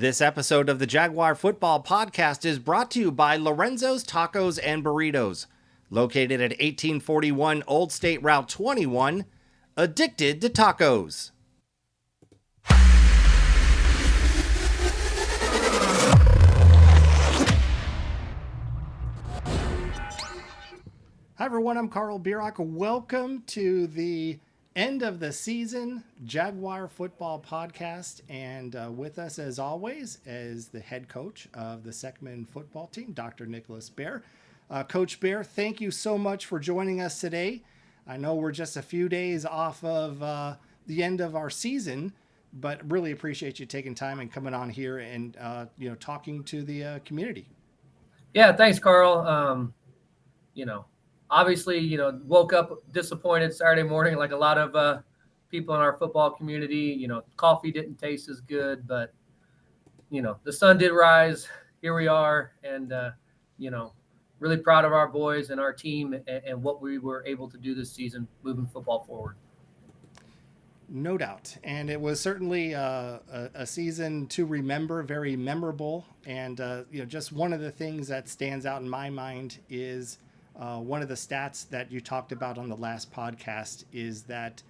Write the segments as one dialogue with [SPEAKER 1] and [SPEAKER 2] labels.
[SPEAKER 1] This episode of the Jaguar Football Podcast is brought to you by Lorenzo's Tacos and Burritos, located at 1841 Old State Route 21, addicted to tacos. Hi everyone, I'm Carl Bierock. Welcome to the end of the season Jaguar Football Podcast, and with us as always is the head coach of the Seckman football team, Dr. Nicholas Bear. Coach Bear, thank you so much for joining us today. I know we're just a few days off of the end of our season, but really appreciate you taking time and coming on here and talking to the community.
[SPEAKER 2] Yeah, thanks, Carl. Obviously, woke up disappointed Saturday morning like a lot of people in our football community. Coffee didn't taste as good, but, the sun did rise. Here we are. And, really proud of our boys and our team and what we were able to do this season, moving football forward.
[SPEAKER 1] No doubt. And it was certainly a season to remember, very memorable. And, just one of the things that stands out in my mind is one of the stats that you talked about on the last podcast is that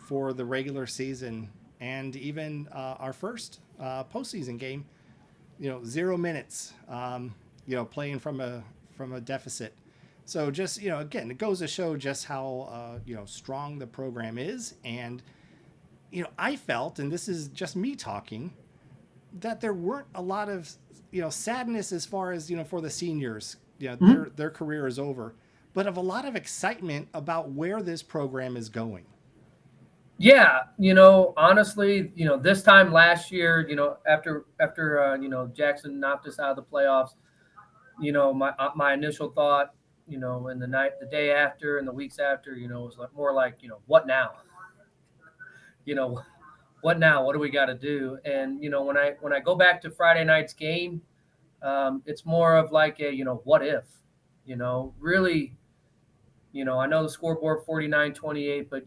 [SPEAKER 1] for the regular season and even our first postseason game, 0 minutes, playing from a deficit. So just, again, it goes to show just how, strong the program is. And, I felt, and this is just me talking, that there weren't a lot of, sadness as far as, for the seniors. Their career is over, but of a lot of excitement about where this program is going.
[SPEAKER 2] Yeah, honestly, this time last year, after Jackson knocked us out of the playoffs, my initial thought, in the day after and the weeks after, was more like, what now? What now? What do we got to do? And when I go back to Friday night's game, it's more of like a, what if, really, I know the scoreboard 49-28, but,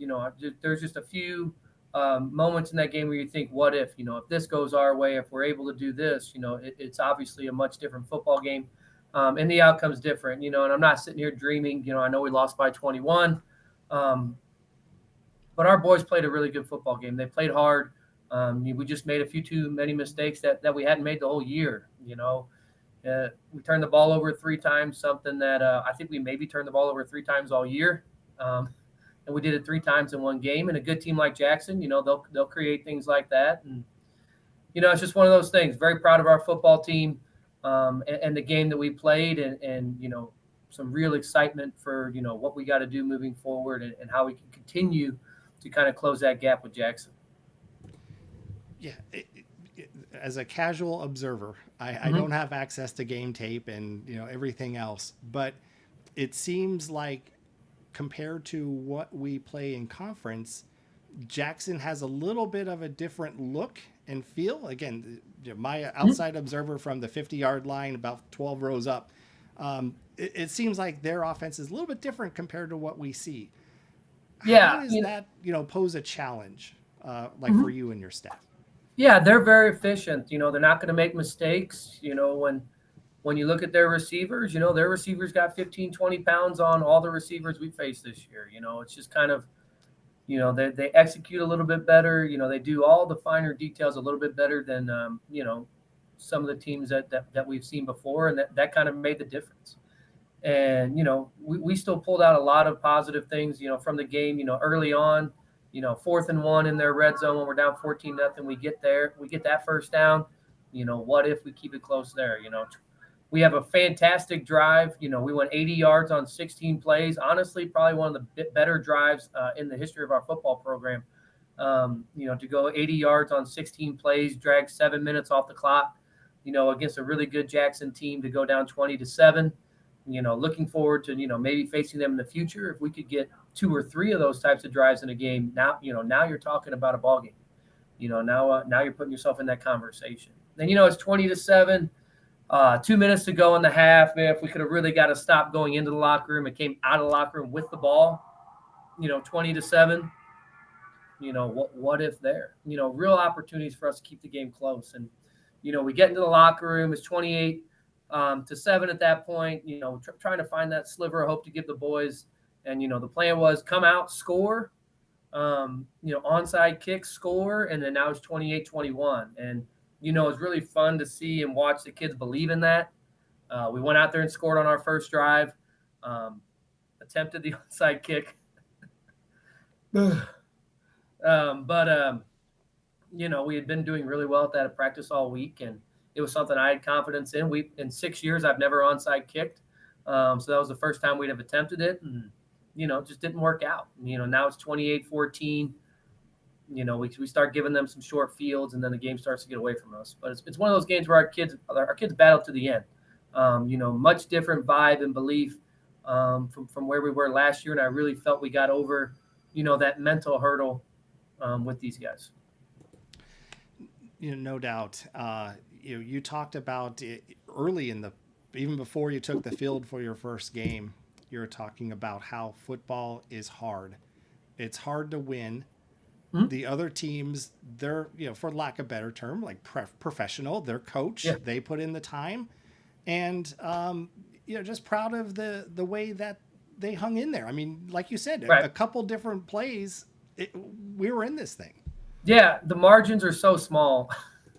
[SPEAKER 2] there's just a few moments in that game where you think, what if this goes our way, if we're able to do this, it's obviously a much different football game. And the outcome's different, and I'm not sitting here dreaming, I know we lost by 21. But our boys played a really good football game. They played hard. We just made a few too many mistakes that we hadn't made the whole year, we turned the ball over 3 times, something that I think we maybe turned the ball over 3 times all year. And we did it 3 times in one game. And a good team like Jackson, they'll create things like that. And, it's just one of those things. Very proud of our football team and the game that we played and some real excitement for, what we got to do moving forward and how we can continue to kind of close that gap with Jackson.
[SPEAKER 1] Yeah. As a casual observer, I don't have access to game tape and everything else, but it seems like compared to what we play in conference, Jackson has a little bit of a different look and feel. Again, my outside observer from the 50-yard line, about 12 rows up, it seems like their offense is a little bit different compared to what we see.
[SPEAKER 2] Yeah,
[SPEAKER 1] how does that pose a challenge for you and your staff?
[SPEAKER 2] Yeah, they're very efficient. They're not going to make mistakes. When you look at their receivers, their receivers got 15, 20 pounds on all the receivers we faced this year. It's just kind of, they execute a little bit better. They do all the finer details a little bit better than, some of the teams that we've seen before. And that kind of made the difference. And, we still pulled out a lot of positive things, from the game, early on. 4th and 1 in their red zone when we're down 14-0, we get there, we get that first down. What if we keep it close there? We have a fantastic drive. We went 80 yards on 16 plays. Honestly, probably one of the better drives in the history of our football program. To go 80 yards on 16 plays, drag 7 minutes off the clock, against a really good Jackson team to go down 20-7. Looking forward to, maybe facing them in the future. If we could get 2 or 3 of those types of drives in a game, now you're talking about a ball game. Now you're putting yourself in that conversation. Then, it's 20-7, 2 minutes to go in the half. Man, if we could have really got to stop going into the locker room and came out of the locker room with the ball, 20-7, what if there? Real opportunities for us to keep the game close. And, we get into the locker room. It's 28-7 at that point. Trying to find that sliver of hope to give the boys. And the plan was come out, score, onside kick, score, and then now it's 28-21. And it's really fun to see and watch the kids believe in that. We went out there and scored on our first drive. Attempted the onside kick. But we had been doing really well at that at practice all week, and it was something I had confidence in. In 6 years, I've never onside kicked. So that was the first time we'd have attempted it, and, it just didn't work out. Now it's 28-14. We start giving them some short fields, and then the game starts to get away from us. But it's one of those games where our kids battle to the end. Much different vibe and belief from where we were last year, and I really felt we got over, that mental hurdle with these guys.
[SPEAKER 1] No doubt. You talked about it early even before you took the field for your first game. You were talking about how football is hard. It's hard to win. Mm-hmm. The other teams, they're, for lack of a better term, like professional. They're coached. Yeah. They put in the time, and just proud of the way that they hung in there. I mean, like you said, right. A couple different plays, we were in this thing.
[SPEAKER 2] Yeah, the margins are so small.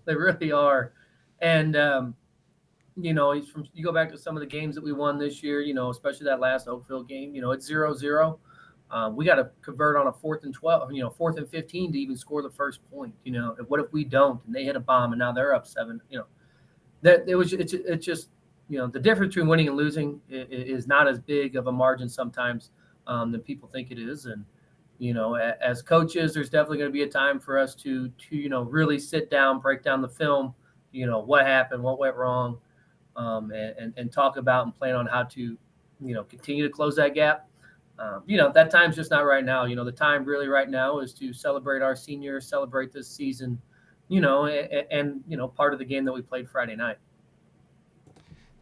[SPEAKER 2] They really are. And, you go back to some of the games that we won this year, especially that last Oakville game, it's 0-0. We got to convert on a 4th and 12, 4th and 15 to even score the first point. What if we don't? And they hit a bomb and now they're up 7, it's just, the difference between winning and losing is not as big of a margin sometimes than people think it is. And, as coaches, there's definitely going to be a time for us to really sit down, break down the film, what happened, what went wrong, and talk about and plan on how to, continue to close that gap. That time's just not right now. The time really right now is to celebrate our seniors, celebrate this season, and part of the game that we played Friday night.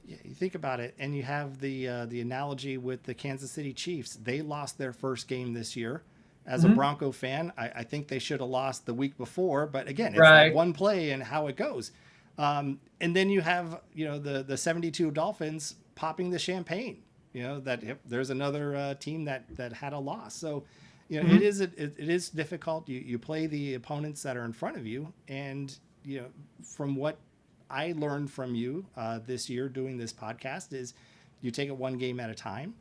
[SPEAKER 1] Yeah, you think about it, and you have the analogy with the Kansas City Chiefs. They lost their first game this year. As a Bronco fan, I think they should have lost the week before. But again, it's right. Like one play and how it goes. And then you have, the 72 Dolphins popping the champagne, that there's another team that had a loss. So, it is difficult. You play the opponents that are in front of you. And, from what I learned from you this year doing this podcast is you take it one game at a time.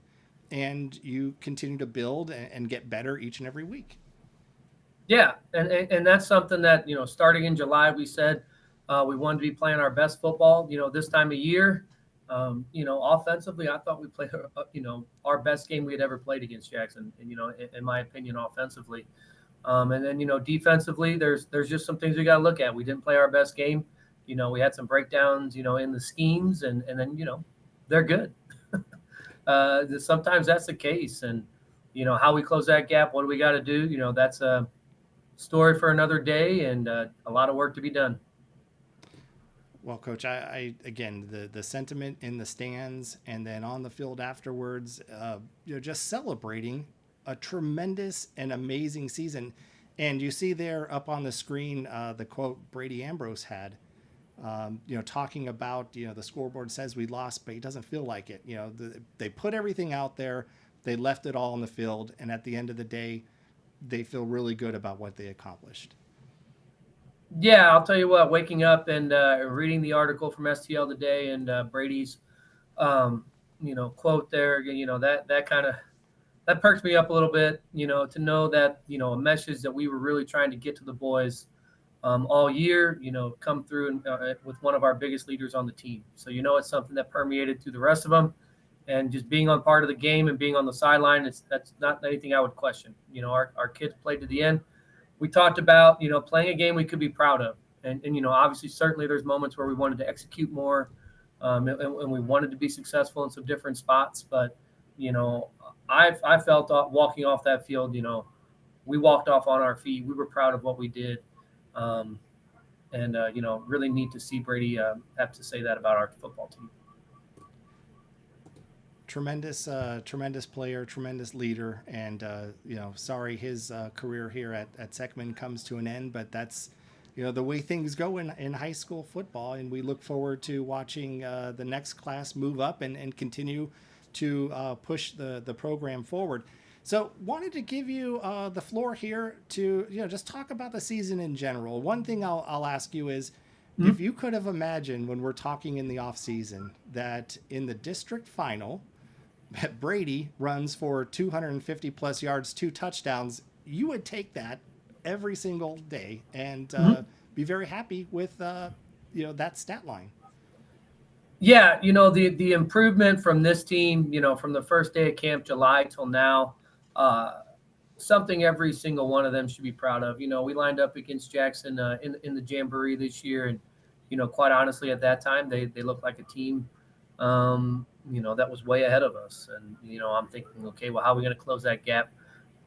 [SPEAKER 1] And you continue to build and get better each and every week.
[SPEAKER 2] Yeah, and that's something that, starting in July, we said we wanted to be playing our best football, this time of year. Offensively, I thought we played, our best game we had ever played against Jackson, and, in my opinion, offensively. And then, defensively, there's just some things we got to look at. We didn't play our best game. We had some breakdowns, in the schemes, and then, they're good. Sometimes that's the case, and how we close that gap, what do we got to do? That's a story for another day, and a lot of work to be done.
[SPEAKER 1] Well, Coach, I again, the sentiment in the stands and then on the field afterwards, just celebrating a tremendous and amazing season. And you see there up on the screen the quote Brady Ambrose had. Talking about, the scoreboard says we lost, but he doesn't feel like it. They put everything out there. They left it all on the field. And at the end of the day, they feel really good about what they accomplished.
[SPEAKER 2] Yeah, I'll tell you what, waking up and reading the article from STL today and Brady's, quote there, that kind of, that perks me up a little bit, to know that, a message that we were really trying to get to the boys all year, come through with one of our biggest leaders on the team. So, it's something that permeated through the rest of them, and just being on part of the game and being on the sideline, that's not anything I would question. Our kids played to the end. We talked about, playing a game we could be proud of. And obviously, certainly there's moments where we wanted to execute more and we wanted to be successful in some different spots. But, I felt walking off that field, we walked off on our feet. We were proud of what we did. Really neat to see Brady have to say that about our football team.
[SPEAKER 1] Tremendous player, tremendous leader, and sorry his career here at Seckman comes to an end, but that's the way things go in high school football, and we look forward to watching the next class move up and continue to push the program forward. So, wanted to give you the floor here to just talk about the season in general. One thing I'll ask you is, if
[SPEAKER 2] Mhm.
[SPEAKER 1] you could have imagined when we're talking in the off season that in the district final Brady runs for 250 plus yards, 2 touchdowns, you would take that every single day and
[SPEAKER 2] Mhm.
[SPEAKER 1] be very happy with that stat line.
[SPEAKER 2] Yeah, the improvement from this team, from the first day of camp, July till now, uh, something every single one of them should be proud of. We lined up against Jackson in the Jamboree this year, and quite honestly, at that time, they looked like a team, that was way ahead of us. And I'm thinking, okay, well, how are we going to close that gap,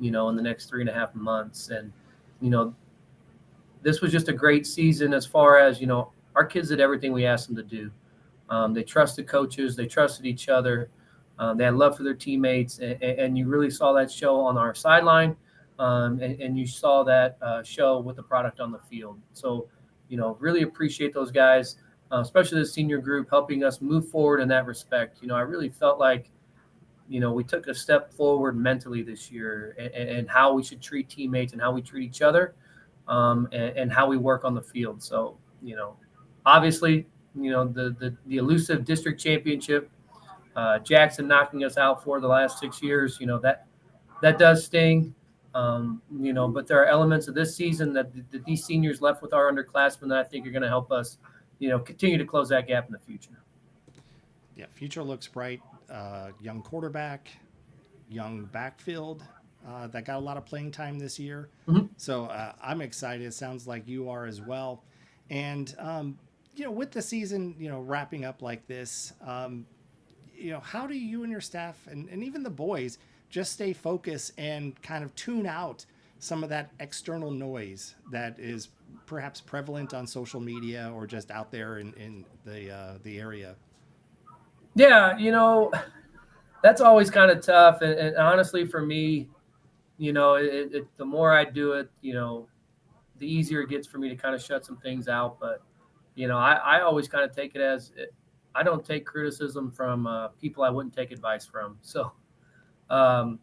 [SPEAKER 2] in the next 3.5 months? And you know, this was just a great season as far as our kids did everything we asked them to do. They trusted coaches. They trusted each other. They had love for their teammates, and you really saw that show on our sideline, and you saw that show with the product on the field. So, really appreciate those guys, especially the senior group, helping us move forward in that respect. I really felt like we took a step forward mentally this year, and how we should treat teammates and how we treat each other, and how we work on the field. So, obviously, the elusive district championship, Jackson knocking us out for the last 6 years, that does sting. But there are elements of this season that these seniors left with our underclassmen that I think are going to help us, continue to close that gap in the future.
[SPEAKER 1] Yeah, future looks bright. Young quarterback, young backfield that got a lot of playing time this year.
[SPEAKER 2] Mhm.
[SPEAKER 1] So I'm excited. It sounds like you are as well. And with the season, wrapping up like this, how do you and your staff and even the boys just stay focused and kind of tune out some of that external noise that is perhaps prevalent on social media or just out there in the area?
[SPEAKER 2] Yeah, that's always kind of tough. And honestly, for me, the more I do it, the easier it gets for me to kind of shut some things out. But I always kind of take it as I don't take criticism from people I wouldn't take advice from. So um,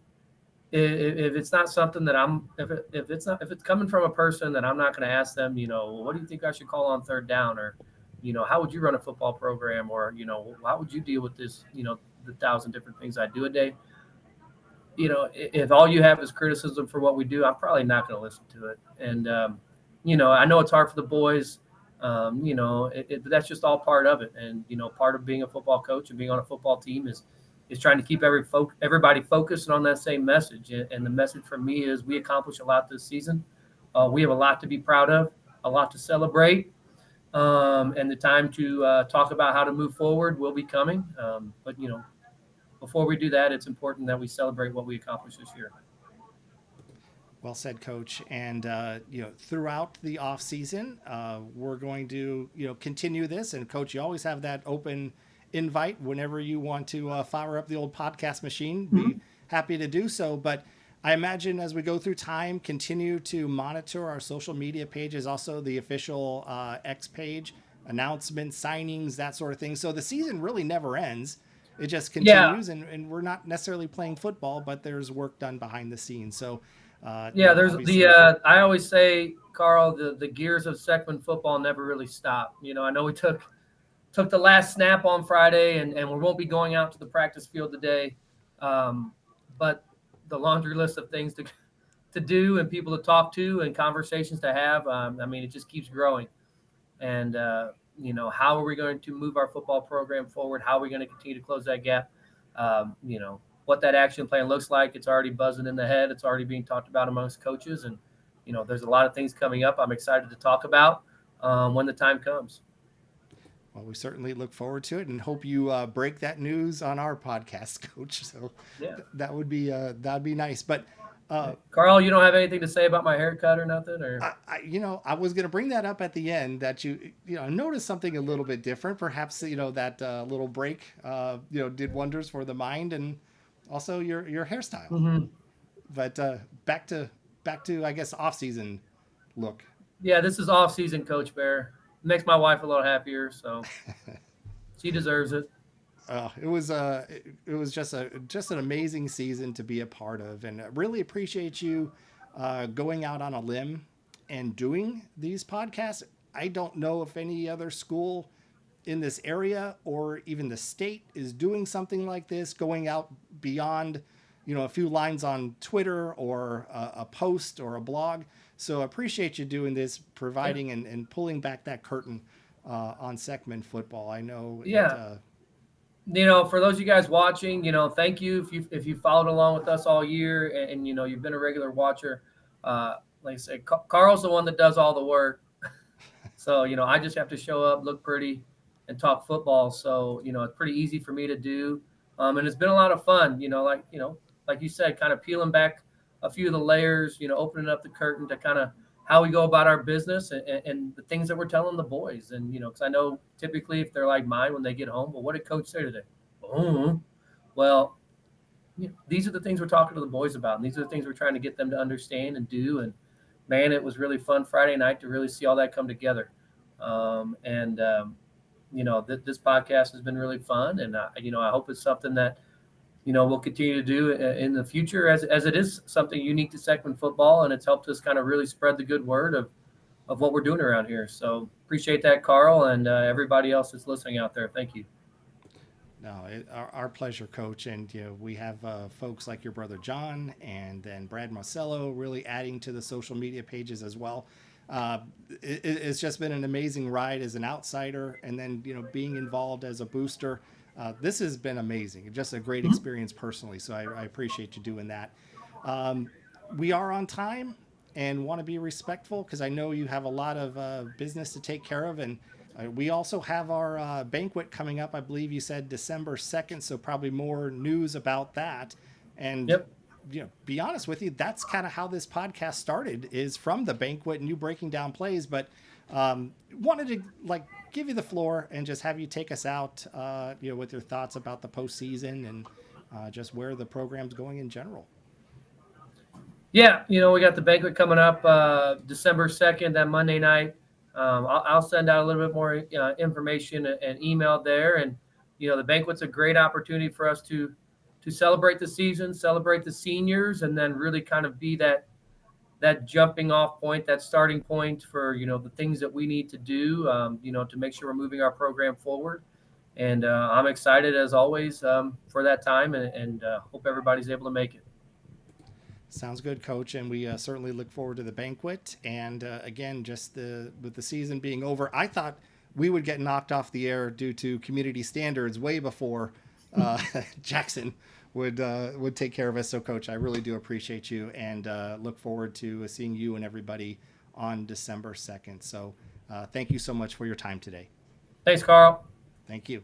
[SPEAKER 2] if it's not something that if it's coming from a person that I'm not going to ask them, what do you think I should call on third down, or how would you run a football program, or how would you deal with this, the thousand different things I do a day. If all you have is criticism for what we do, I'm probably not going to listen to it. And I know it's hard for the boys. But that's just all part of it. And part of being a football coach and being on a football team is trying to keep everybody focused on that same message. And the message for me is we accomplished a lot this season. We have a lot to be proud of, a lot to celebrate. And the time to talk about how to move forward will be coming. But before we do that, it's important that we celebrate what we accomplished this year.
[SPEAKER 1] Well said, Coach. And throughout the off season, we're going to continue this. And Coach, you always have that open invite whenever you want to fire up the old podcast machine. Be
[SPEAKER 2] Mhm.
[SPEAKER 1] happy to do so. But I imagine as we go through time, continue to monitor our social media pages, also the official X page, announcements, signings, that sort of thing. So the season really never ends. It just
[SPEAKER 2] Yeah,
[SPEAKER 1] continues, and we're not necessarily playing football, but there's work done behind the scenes. So
[SPEAKER 2] yeah. There's the
[SPEAKER 1] obviously,
[SPEAKER 2] I always say, Carl, the gears of Seckman football never really stop. I know we took the last snap on Friday, and we won't be going out to the practice field today. But the laundry list of things to do and people to talk to and conversations to have, I mean, it just keeps growing. And how are we going to move our football program forward? How are we going to continue to close that gap? What that action plan looks like, it's already buzzing in the head. It's already being talked about amongst coaches, and there's a lot of things coming up I'm excited to talk about when the time comes.
[SPEAKER 1] well, we certainly look forward to it and hope you break that news on our podcast, Coach. So
[SPEAKER 2] Yeah.
[SPEAKER 1] that'd be nice. But
[SPEAKER 2] Carl, you don't have anything to say about my haircut or nothing, or?
[SPEAKER 1] I was going to bring that up at the end that noticed something a little bit different. Perhaps that little break did wonders for the mind and also your hairstyle.
[SPEAKER 2] Mhm.
[SPEAKER 1] But back to I guess off season look.
[SPEAKER 2] Yeah, this is off season, Coach Bear. Makes my wife a little happier, so she deserves it.
[SPEAKER 1] It was just an amazing season to be a part of, and I really appreciate you going out on a limb and doing these podcasts. I don't know if any other school in this area or even the state is doing something like this, going out beyond, a few lines on Twitter or a post or a blog. So I appreciate you doing this,
[SPEAKER 2] Yeah,
[SPEAKER 1] providing and pulling back that curtain on Seckman football. I know it.
[SPEAKER 2] yeah. For those of you guys watching, thank you if you followed along with us all year and you've been a regular watcher. Like I said, Carl's the one that does all the work. So, I just have to show up, look pretty, and talk football. So, it's pretty easy for me to do. And it's been a lot of fun, like you said, kind of peeling back a few of the layers, opening up the curtain to kind of how we go about our business and the things that we're telling the boys. And, because I know typically if they're like mine when they get home, well, what did coach say today? Oh, well, these are the things we're talking to the boys about. And these are the things we're trying to get them to understand and do. And man, it was really fun Friday night to really see all that come together. And this podcast has been really fun, and I hope it's something that we'll continue to do in the future, as it is something unique to Seckman football, and it's helped us kind of really spread the good word of what we're doing around here. So appreciate that, Carl, and everybody else that's listening out there. Thank you.
[SPEAKER 1] No, our pleasure, Coach. And we have folks like your brother John, and then Brad Marcello really adding to the social media pages as well. It's just been an amazing ride as an outsider, and then being involved as a booster. This has been amazing, just a great experience personally. So I appreciate you doing that. We are on time and want to be respectful because I know you have a lot of business to take care of, and we also have our banquet coming up. I believe you said December 2nd, so probably more news about that. And
[SPEAKER 2] Yep.
[SPEAKER 1] be honest with you, that's kind of how this podcast started, is from the banquet and you breaking down plays. But wanted to give you the floor and just have you take us out, with your thoughts about the postseason and just where the program's going in general.
[SPEAKER 2] Yeah, we got the banquet coming up December 2nd, that Monday night. I'll send out a little bit more information and email there. And, the banquet's a great opportunity for us to celebrate the season, celebrate the seniors, and then really kind of be that jumping off point, that starting point for, the things that we need to do, to make sure we're moving our program forward. And I'm excited, as always, for that time, and hope everybody's able to make it.
[SPEAKER 1] Sounds good, Coach, and we certainly look forward to the banquet. And again, just with the season being over, I thought we would get knocked off the air due to community standards way before Jackson would take care of us. So, Coach, I really do appreciate you, and look forward to seeing you and everybody on December 2nd. So, thank you so much for your time today.
[SPEAKER 2] Thanks, Carl.
[SPEAKER 1] Thank you.